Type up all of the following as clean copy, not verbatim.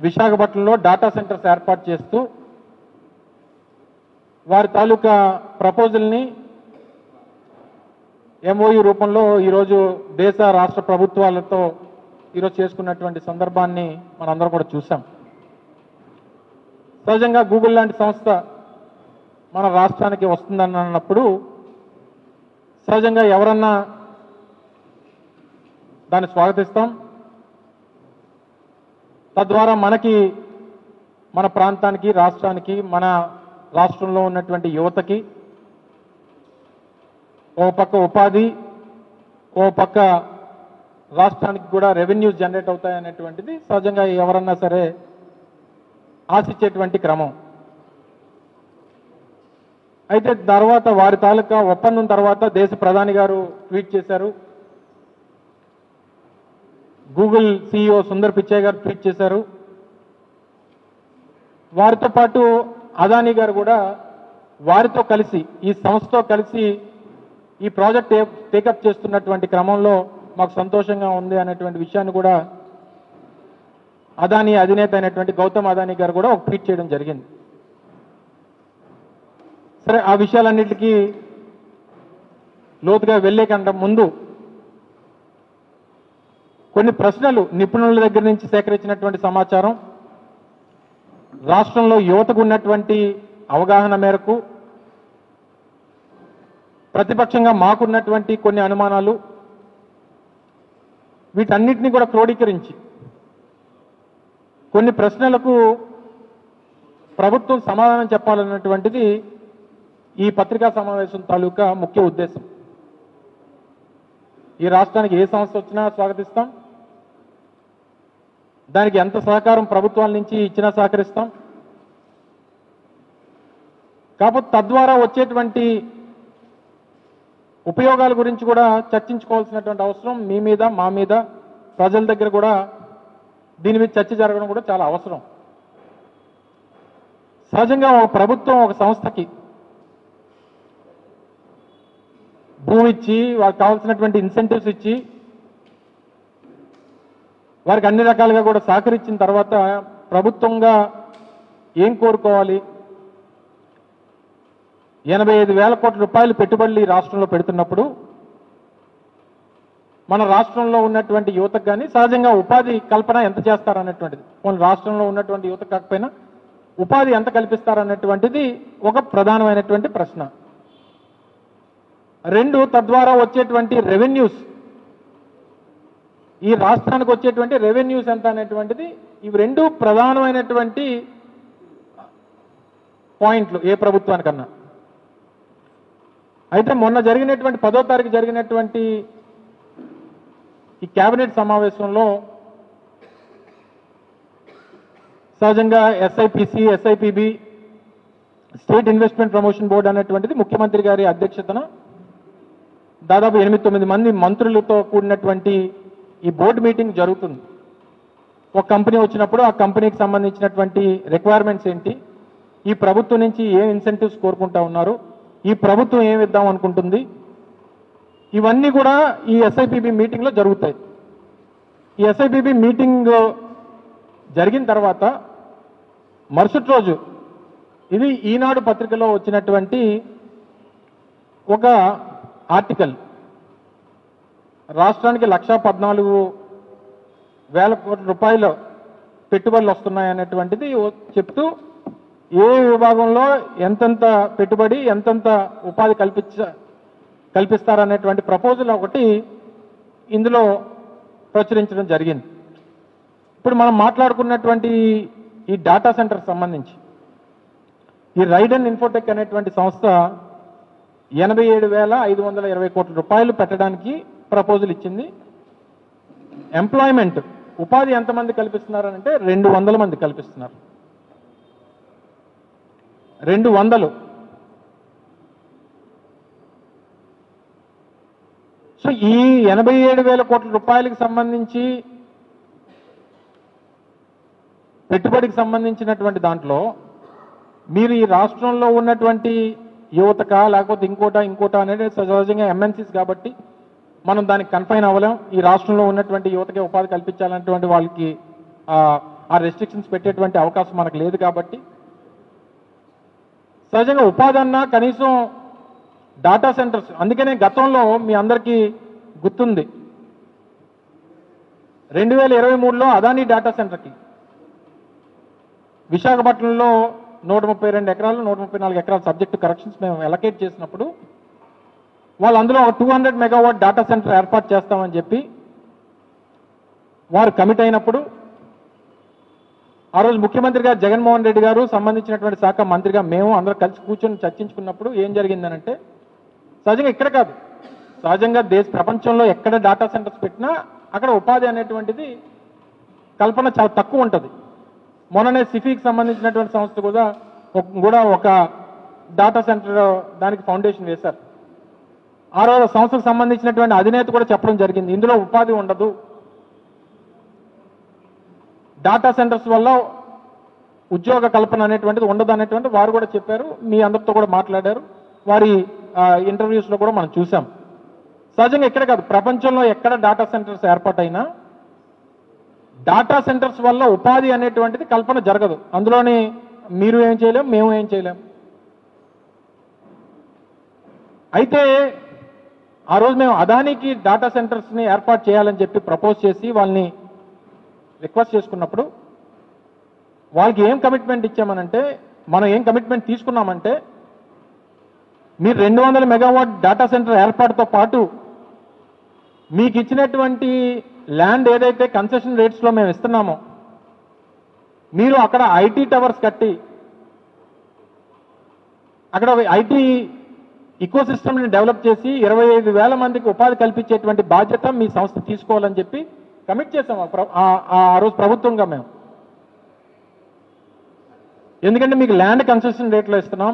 విశాఖపట్నంలో data centres ఏర్పాటు చేస్తూ వారి తాలూకా ప్రపోజల్ని ఎంఓయూ రూపంలో ఈరోజు దేశ రాష్ట్ర ప్రభుత్వాలతో ఈరోజు చేసుకున్నటువంటి సందర్భాన్ని మనందరం కూడా చూసాం. సహజంగా గూగుల్ లాంటి సంస్థ మన రాష్ట్రానికి వస్తుందని అన్నప్పుడు సహజంగా ఎవరన్నా దాన్ని స్వాగతిస్తాం. తద్వారా మనకి, మన ప్రాంతానికి, రాష్ట్రానికి, మన రాష్ట్రంలో ఉన్నటువంటి యువతకి ఓ పక్క ఉపాధి, ఓ పక్క రాష్ట్రానికి కూడా రెవెన్యూస్ జనరేట్ అవుతాయనేటువంటిది సహజంగా ఎవరన్నా సరే ఆశించేటువంటి క్రమం. అయితే తర్వాత వారి తాలూకా ఒప్పందం తర్వాత దేశ ప్రధాని గారు ట్వీట్ చేశారు, గూగుల్ CEO సుందర్ పిచాయ్ గారు ట్వీట్ చేశారు. వారితో పాటు అదానీ గారు కూడా వారితో కలిసి, ఈ సంస్థతో కలిసి ఈ ప్రాజెక్ట్ టేకప్ చేస్తున్నటువంటి క్రమంలో మాకు సంతోషంగా ఉంది అనేటువంటి విషయాన్ని కూడా అదానీ అధినేత అయినటువంటి గౌతమ్ అదానీ గారు కూడా ఒక ట్వీట్ చేయడం జరిగింది. సరే, ఆ విషయాలన్నిటికీ లోతుగా వెళ్ళే కంటే ముందు కొన్ని ప్రశ్నలు నిపుణుల దగ్గర నుంచి సేకరించినటువంటి సమాచారం, రాష్ట్రంలో యువతకు ఉన్నటువంటి అవగాహన మేరకు, ప్రతిపక్షంగా మాకున్నటువంటి కొన్ని అనుమానాలు, వీటన్నిటినీ కూడా క్రోడీకరించి కొన్ని ప్రశ్నలకు ప్రభుత్వం సమాధానం చెప్పాలన్నటువంటిది ఈ పత్రికా సమావేశం తాలూకా ముఖ్య ఉద్దేశం. ఈ రాష్ట్రానికి ఏ సంస్థ వచ్చినా స్వాగతిస్తాం, దానికి ఎంత సహకారం ప్రభుత్వాల నుంచి ఇచ్చినా సహకరిస్తాం. కాకపోతే తద్వారా వచ్చేటువంటి ఉపయోగాల గురించి కూడా చర్చించుకోవాల్సినటువంటి అవసరం మీ మీద, మా మీద, ప్రజల దగ్గర కూడా దీని మీద చర్చ జరగడం కూడా చాలా అవసరం. సహజంగా ఒక ప్రభుత్వం ఒక సంస్థకి భూమి ఇచ్చి, వారికి కావాల్సినటువంటి ఇన్సెంటివ్స్ ఇచ్చి, వారికి అన్ని రకాలుగా కూడా సహకరించిన తర్వాత ప్రభుత్వంగా ఏం కోరుకోవాలి? 85,000 కోట్ల రూపాయలు పెట్టుబడులు ఈ రాష్ట్రంలో పెడుతున్నప్పుడు మన రాష్ట్రంలో ఉన్నటువంటి యువతకు కానీ సహజంగా ఉపాధి కల్పన ఎంత చేస్తారనేటువంటిది, మన రాష్ట్రంలో ఉన్నటువంటి యువత కాకపోయినా ఉపాధి ఎంత కల్పిస్తారనేటువంటిది ఒక ప్రధానమైనటువంటి ప్రశ్న. రెండు, తద్వారా వచ్చేటువంటి రెవెన్యూస్, ఈ రాష్ట్రానికి వచ్చేటువంటి రెవెన్యూస్ ఎంత అనేటువంటిది, ఇవి రెండు ప్రధానమైనటువంటి పాయింట్లు ఏ ప్రభుత్వానికన్నా. అయితే మొన్న జరిగినటువంటి 10వ తారీఖు జరిగినటువంటి ఈ కేబినెట్ సమావేశంలో సహజంగా SIPC, SIPB, state investment promotion board అనేటువంటిది ముఖ్యమంత్రి గారి అధ్యక్షతన దాదాపు 8-9 మంది మంత్రులతో కూడినటువంటి ఈ బోర్డు మీటింగ్ జరుగుతుంది. ఒక కంపెనీ వచ్చినప్పుడు ఆ కంపెనీకి సంబంధించినటువంటి రిక్వైర్మెంట్స్ ఏంటి, ఈ ప్రభుత్వం నుంచి ఏ ఇన్సెంటివ్స్ కోరుకుంటా ఉన్నారు, ఈ ప్రభుత్వం ఏమి ఇద్దాం అనుకుంటుంది, ఇవన్నీ కూడా ఈ SIPB మీటింగ్లో జరుగుతాయి. ఈ SIPB మీటింగ్ జరిగిన తర్వాత మరుసటి రోజు ఇది ఈనాడు పత్రికలో వచ్చినటువంటి ఒక ఆర్టికల్, రాష్ట్రానికి 1,14,000 కోట్ల రూపాయలు పెట్టుబడులు వస్తున్నాయనేటువంటిది చెప్తూ ఏ విభాగంలో ఎంతెంత పెట్టుబడి, ఎంతెంత ఉపాధి కల్పిస్తారనేటువంటి ప్రపోజల్ ఒకటి ఇందులో ప్రచురించడం జరిగింది. ఇప్పుడు మనం మాట్లాడుకున్నటువంటి ఈ డాటా సెంటర్ సంబంధించి ఈ రైడెన్ ఇన్ఫోటెక్ అనేటువంటి సంస్థ 87,520 కోట్ల రూపాయలు పెట్టడానికి ప్రపోజల్ ఇచ్చింది. ఎంప్లాయ్మెంట్, ఉపాధి ఎంతమంది కల్పిస్తున్నారనంటే 200 మంది కల్పిస్తున్నారు. 200. సో ఈ 87,000 కోట్ల రూపాయలకు సంబంధించి పెట్టుబడికి సంబంధించినటువంటి దాంట్లో మీరు ఈ రాష్ట్రంలో ఉన్నటువంటి యువతక లేకపోతే ఇంకోట అనేది సహజంగా MNCs కాబట్టి మనం దానికి కన్ఫైన్ అవ్వలేం. ఈ రాష్ట్రంలో ఉన్నటువంటి యువతకే ఉపాధి కల్పించాలన్నటువంటి వాళ్ళకి ఆ రెస్ట్రిక్షన్స్ పెట్టేటువంటి అవకాశం మనకు లేదు కాబట్టి సహజంగా ఉపాధి అన్నా కనీసం డాటా సెంటర్స్, అందుకనే గతంలో మీ అందరికీ గుర్తుంది 2023లో అదానీ డాటా సెంటర్కి విశాఖపట్నంలో 132 ఎకరాలు 134 ఎకరాల సబ్జెక్టు కరెక్షన్స్ మేము అలొకేట్ చేసినప్పుడు వాళ్ళు అందులో 200 మెగావాట్ డాటా సెంటర్ ఏర్పాటు చేస్తామని చెప్పి వారు కమిట్ అయినప్పుడు ఆ రోజు ముఖ్యమంత్రి గారు జగన్మోహన్ రెడ్డి గారు సంబంధించినటువంటి శాఖ మంత్రిగా మేము అందరూ కలిసి కూర్చొని చర్చించుకున్నప్పుడు ఏం జరిగిందనంటే సహజంగా ఇక్కడ కాదు, సహజంగా ప్రపంచంలో ఎక్కడ డాటా సెంటర్స్ పెట్టినా అక్కడ ఉపాధి అనేటువంటిది కల్పన చాలా తక్కువ ఉంటుంది. మొన్ననే సిఫీకి సంబంధించినటువంటి సంస్థ కూడా ఒక డాటా సెంటర్ దానికి ఫౌండేషన్ వేశారు. ఆ రోజు సంస్థకు సంబంధించినటువంటి అధినేత కూడా చెప్పడం జరిగింది, ఇందులో ఉపాధి ఉండదు, డాటా సెంటర్స్ వల్ల ఉద్యోగ కల్పన అనేటువంటిది ఉండదు అనేటువంటి వారు కూడా చెప్పారు. మీ అందరితో కూడా మాట్లాడారు, వారి ఇంటర్వ్యూస్లో కూడా మనం చూసాం. సహజంగా ఇక్కడ కాదు, ప్రపంచంలో ఎక్కడ డాటా సెంటర్స్ ఏర్పాటైనా డాటా సెంటర్స్ వల్ల ఉపాధి అనేటువంటిది కల్పన జరగదు. అందులోని మీరు ఏం చేయలేం, మేము ఏం చేయలేం. అయితే ఆ రోజు మేము అదానికి డాటా సెంటర్స్ని ఏర్పాటు చేయాలని చెప్పి ప్రపోజ్ చేసి వాళ్ళని రిక్వెస్ట్ చేసుకున్నప్పుడు వాళ్ళకి ఏం కమిట్మెంట్ ఇచ్చామనంటే, మనం ఏం కమిట్మెంట్ తీసుకున్నామంటే మీరు 200 మెగావాట్ డాటా సెంటర్ ఏర్పాటుతో పాటు మీకు ఇచ్చినటువంటి ల్యాండ్ ఏదైతే కన్సెషన్ రేట్స్లో మేము ఇస్తున్నామో మీరు అక్కడ ఐటీ టవర్స్ కట్టి అక్కడ ఐటీ ఈకో సిస్టమ్ని డెవలప్ చేసి 25,000 మందికి ఉపాధి కల్పించేటువంటి బాధ్యత మీ సంస్థ తీసుకోవాలని చెప్పి కమిట్ చేసాం ఆ రోజు ప్రభుత్వంగా మేము. ఎందుకంటే మీకు ల్యాండ్ కన్సెషన్ రేట్లో ఇస్తున్నాం,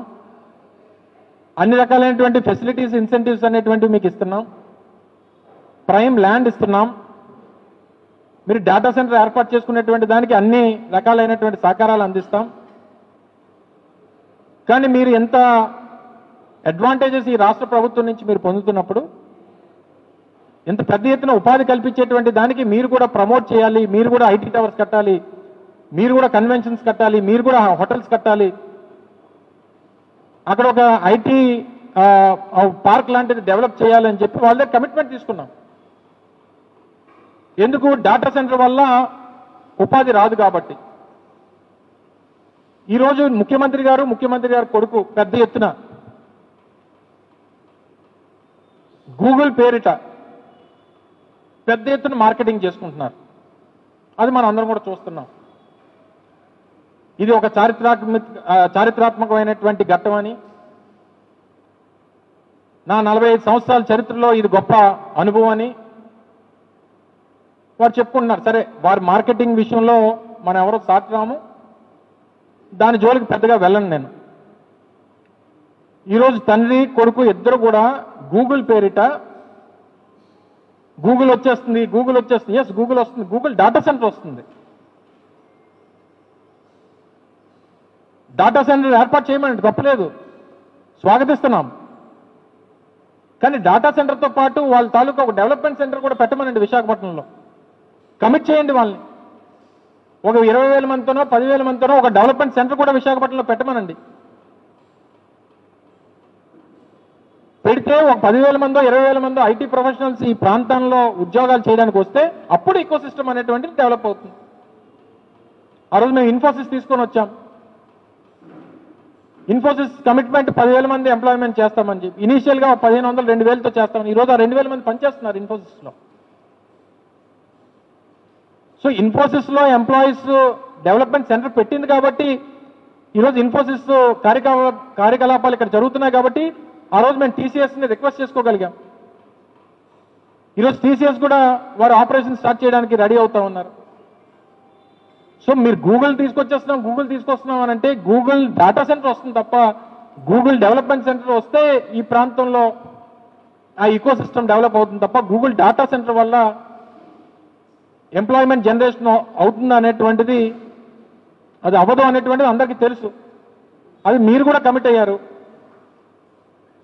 అన్ని రకాలైనటువంటి ఫెసిలిటీస్ ఇన్సెంటివ్స్ అనేటువంటివి మీకు ఇస్తున్నాం, ప్రైమ్ ల్యాండ్ ఇస్తున్నాం, మీరు డేటా సెంటర్ ఏర్పాటు చేసుకునేటువంటి దానికి అన్ని రకాలైనటువంటి సహకారాలు అందిస్తాం. కానీ మీరు ఎంత అడ్వాంటేజెస్ ఈ రాష్ట్ర ప్రభుత్వం నుంచి మీరు పొందుతున్నప్పుడు ఇంత పెద్ద ఎత్తున ఉపాధి కల్పించేటువంటి దానికి మీరు కూడా ప్రమోట్ చేయాలి, మీరు కూడా ఐటీ టవర్స్ కట్టాలి, మీరు కూడా కన్వెన్షన్స్ కట్టాలి, మీరు కూడా హోటల్స్ కట్టాలి, అక్కడ ఒక ఐటీ పార్క్ లాంటిది డెవలప్ చేయాలని చెప్పి వాళ్ళ కమిట్మెంట్ తీసుకున్నాం. ఎందుకు? డాటా సెంటర్ వల్ల ఉపాధి రాదు కాబట్టి. ఈరోజు ముఖ్యమంత్రి గారు కొడుకు పెద్ద ఎత్తున గూగుల్ పేరిట పెద్ద ఎత్తున మార్కెటింగ్ చేసుకుంటున్నారు. అది మనం అందరం కూడా చూస్తున్నాం. ఇది ఒక చారిత్రాత్మకమైనటువంటి ఘట్టం అని, నా 45 సంవత్సరాల చరిత్రలో ఇది గొప్ప అనుభవం అని వారు చెప్పుకుంటున్నారు. సరే, వారి మార్కెటింగ్ విషయంలో మనం ఎవరో సాటిరాము, దాని జోలికి పెద్దగా వెళ్ళను నేను. ఈరోజు తండ్రి కొడుకు ఇద్దరు కూడా గూగుల్ పేరిట గూగుల్ వచ్చేస్తుంది, ఎస్ గూగుల్ వస్తుంది, గూగుల్ డాటా సెంటర్ వస్తుంది. డాటా సెంటర్ ఏర్పాటు చేయమని తప్పలేదు, స్వాగతిస్తున్నాం. కానీ డాటా సెంటర్తో పాటు వాళ్ళ తాలూకా ఒక డెవలప్మెంట్ సెంటర్ కూడా పెట్టమనండి విశాఖపట్నంలో. కమిట్ చేయండి వాళ్ళని. ఒక 20,000 మందితోనో 10,000 మందితోనో ఒక డెవలప్మెంట్ సెంటర్ కూడా విశాఖపట్నంలో పెట్టమనండి. పెడితే ఒక 10,000 మందో 20,000 మందో ఐటీ ప్రొఫెషనల్స్ ఈ ప్రాంతంలో ఉద్యోగాలు చేయడానికి వస్తే అప్పుడు ఈకో సిస్టమ్ అనేటువంటిది డెవలప్ అవుతుంది. ఆ రోజు మేము ఇన్ఫోసిస్ తీసుకొని వచ్చాం. ఇన్ఫోసిస్ కమిట్మెంట్ 10,000 మంది ఎంప్లాయ్మెంట్ చేస్తామని చెప్పి ఇనీషియల్గా 1,500 2,000తో చేస్తామని ఈరోజు ఆ 2,000 మంది పనిచేస్తున్నారు ఇన్ఫోసిస్లో. సో ఇన్ఫోసిస్లో ఎంప్లాయీస్ డెవలప్మెంట్ సెంటర్ పెట్టింది కాబట్టి ఈరోజు ఇన్ఫోసిస్ కార్యకలాపాలు ఇక్కడ జరుగుతున్నాయి కాబట్టి ఆ రోజు మేము టీసీఎస్ని రిక్వెస్ట్ చేసుకోగలిగాం. ఈరోజు టీసీఎస్ కూడా వారు ఆపరేషన్ స్టార్ట్ చేయడానికి రెడీ అవుతా ఉన్నారు. సో మీరు గూగుల్ తీసుకొస్తున్నాం అని అంటే గూగుల్ డాటా సెంటర్ వస్తుంది తప్ప గూగుల్ డెవలప్మెంట్ సెంటర్ వస్తే ఈ ప్రాంతంలో ఆ ఈకో సిస్టమ్ డెవలప్ అవుతుంది తప్ప గూగుల్ డాటా సెంటర్ వల్ల ఎంప్లాయ్మెంట్ జనరేషన్ అవుతుంది అనేటువంటిది అది అవ్వదు అనేటువంటిది అందరికీ తెలుసు. అది మీరు కూడా కమిట్ అయ్యారు.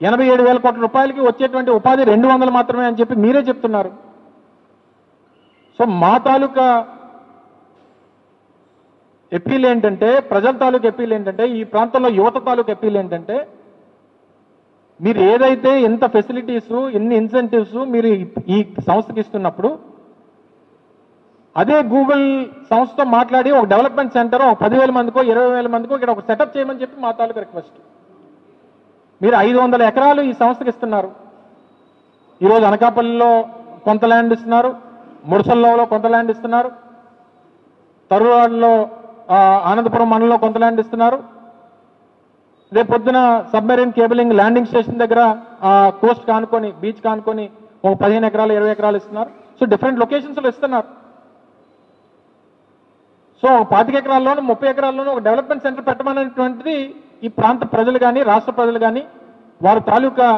87,000 కోట్ల రూపాయలకి వచ్చేటువంటి ఉపాధి 200 మాత్రమే అని చెప్పి మీరే చెప్తున్నారు. సో మా తాలూకా అప్పీల్ ఏంటంటే, ప్రజల తాలూకు అప్పీల్ ఏంటంటే, ఈ ప్రాంతంలో యువత తాలూకు అప్పీల్ ఏంటంటే, మీరు ఏదైతే ఎంత ఫెసిలిటీస్, ఎన్ని ఇన్సెంటివ్స్ మీరు ఈ సంస్థకి ఇస్తున్నప్పుడు, అదే గూగుల్ సంస్థతో మాట్లాడి ఒక డెవలప్మెంట్ సెంటర్ ఒక 10,000 మందికో 20,000 మందికో ఇక్కడ ఒక సెటప్ చేయమని చెప్పి మా తాలూకు రిక్వెస్ట్. మీరు 500 ఎకరాలు ఈ సంస్థకి ఇస్తున్నారు. ఈరోజు అనకాపల్లిలో కొంత ల్యాండ్ ఇస్తున్నారు, ముడసల్లోలో కొంత ల్యాండ్ ఇస్తున్నారు, తరువాడలో ఆనందపురం మండలంలో కొంత ల్యాండ్ ఇస్తున్నారు. రేపు పొద్దున సబ్మెరీన్ కేబులింగ్ ల్యాండింగ్ స్టేషన్ దగ్గర కోస్ట్ కానుకొని, బీచ్ కానుకొని ఒక 15 ఎకరాలు 20 ఎకరాలు ఇస్తున్నారు. సో డిఫరెంట్ లొకేషన్స్లో ఇస్తున్నారు. సో 25 ఎకరాల్లోనూ 30 ఎకరాల్లోనూ ఒక డెవలప్మెంట్ సెంటర్ పెట్టమనేటువంటిది ఈ ప్రాంత ప్రజలు కానీ రాష్ట్ర ప్రజలు కానీ వారి తాలూకా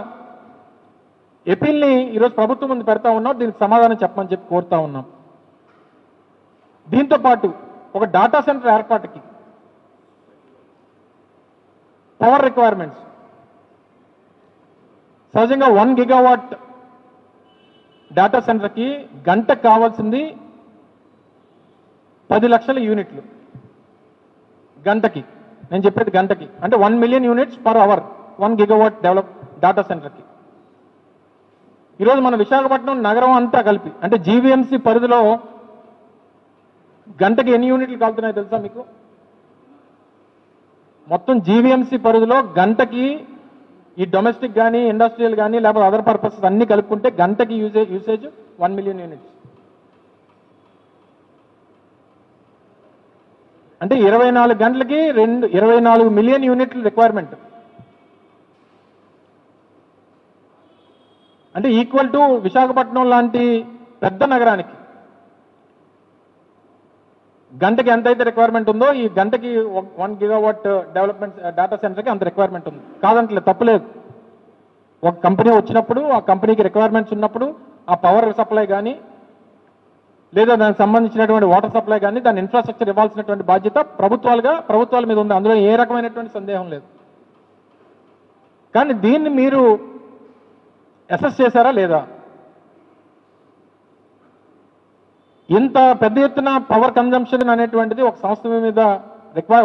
అపీల్ని ఈరోజు ప్రభుత్వం ముందు పెడతా ఉన్నాం. దీనికి సమాధానం చెప్పమని చెప్పి కోరుతా ఉన్నాం. దీంతో పాటు ఒక డాటా సెంటర్ ఏర్పాటుకి పవర్ రిక్వైర్మెంట్స్ సహజంగా 1 గిగావాట్ డేటా సెంటర్కి గంటకు కావాల్సింది 10 లక్షల యూనిట్లు గంటకి. నేను చెప్పేది గంటకి అంటే 1 million units per hour 1 gigawatt develop data సెంటర్కి. ఈరోజు మన విశాఖపట్నం నగరం అంతా కలిపి అంటే జీవీఎంసీ పరిధిలో గంటకి ఎన్ని యూనిట్లు కాలుతున్నాయో తెలుసా మీకు? మొత్తం జీవీఎంసీ పరిధిలో గంటకి ఈ డొమెస్టిక్ కానీ ఇండస్ట్రియల్ కానీ లేకపోతే అదర్ పర్పసెస్ అన్ని కలుపుకుంటే గంటకి యూసేజ్ 1 మిలియన్ యూనిట్స్. అంటే 24 గంటలకి 24 మిలియన్ యూనిట్ల రిక్వైర్మెంట్. అంటే ఈక్వల్ టు విశాఖపట్నం లాంటి పెద్ద నగరానికి గంటకి ఎంతైతే రిక్వైర్మెంట్ ఉందో ఈ గంటకి 1 గిగావాట్ డెవలప్మెంట్ డేటా సెంటర్కి అంత రిక్వైర్మెంట్ ఉంది. కాదంటలేదు, తప్పలేదు. ఒక కంపెనీ వచ్చినప్పుడు ఆ కంపెనీకి రిక్వైర్మెంట్స్ ఉన్నప్పుడు ఆ పవర్ సప్లై కానీ లేదా దానికి సంబంధించినటువంటి వాటర్ సప్లై కానీ దాని ఇన్ఫ్రాస్ట్రక్చర్ ఇవ్వాల్సినటువంటి బాధ్యత ప్రభుత్వాల మీద ఉంది. అందులో ఏ రకమైనటువంటి సందేహం లేదు. కానీ దీన్ని మీరు అసెస్ చేశారా లేదా? ఇంత పెద్ద ఎత్తున పవర్ కన్జంప్షన్ అనేటువంటిది ఒక సంస్థ మీద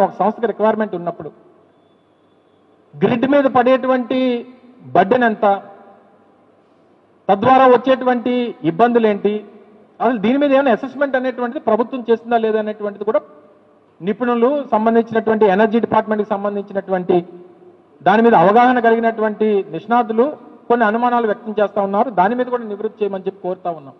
ఒక సంస్థకి రిక్వైర్మెంట్ ఉన్నప్పుడు గ్రిడ్ మీద పడేటువంటి బర్డెన్ ఎంత, తద్వారా వచ్చేటువంటి ఇబ్బందులు ఏంటి, అసలు దీని మీద ఏమైనా అసెస్మెంట్ అనేటువంటిది ప్రభుత్వం చేస్తుందా లేదా అనేటువంటిది కూడా నిపుణులు సంబంధించినటువంటి ఎనర్జీ డిపార్ట్మెంట్కి సంబంధించినటువంటి దాని మీద అవగాహన కలిగినటువంటి నిష్ణాతులు కొన్ని అనుమానాలు వ్యక్తం చేస్తా ఉన్నారు. దాని మీద కూడా నివృత్తి చేయమని చెప్పి కోరుతా ఉన్నాం.